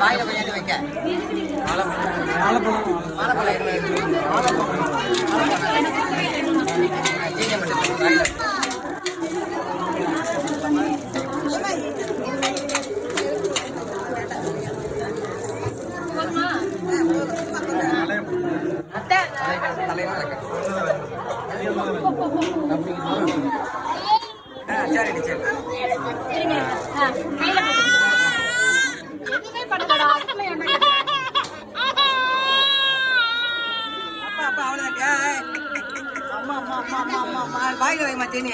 வாயில கொஞ்சம் வைக்க வாயில வைமா தேனி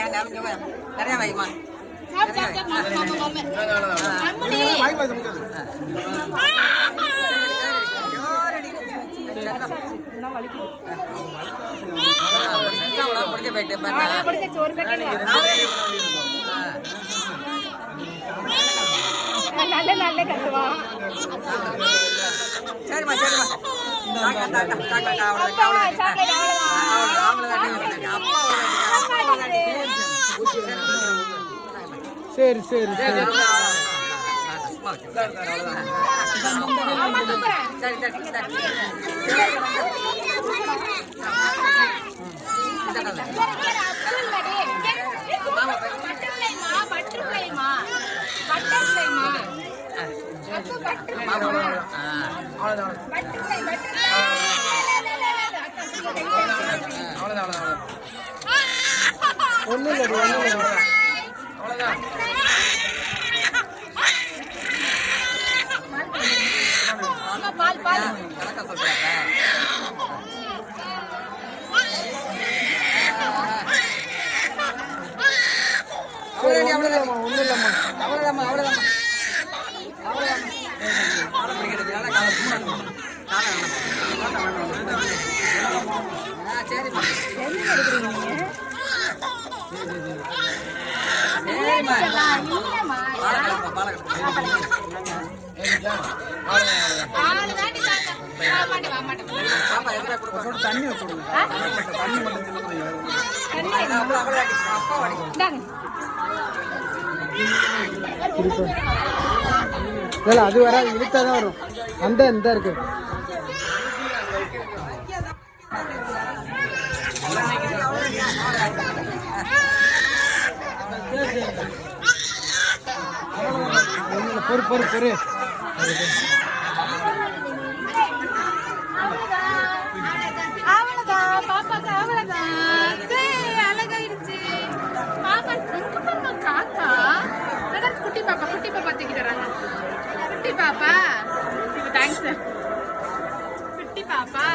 நிறைய வைமா நல்ல நல்ல கட்டுவான். சரிம்மா சரிம்மா சரி சரி சரி ஒண்ணு பால் பால் ஒண்ணு இல்லம்மா அவ்வளவுதாம்மா அவ்வளவுதாம்மா சரிம்மா தண்ணி வச்சுடுங்க தண்ணி மட்டும் அது வராது இழுத்தாதான் வரும் அந்த இந்த இருக்கு பொறு பொறு பொறு குட்டி பாப்பா தூக்கிட்டு வராங்க. குட்டி பாப்பா தேங்க்ஸ் குட்டி பாப்பா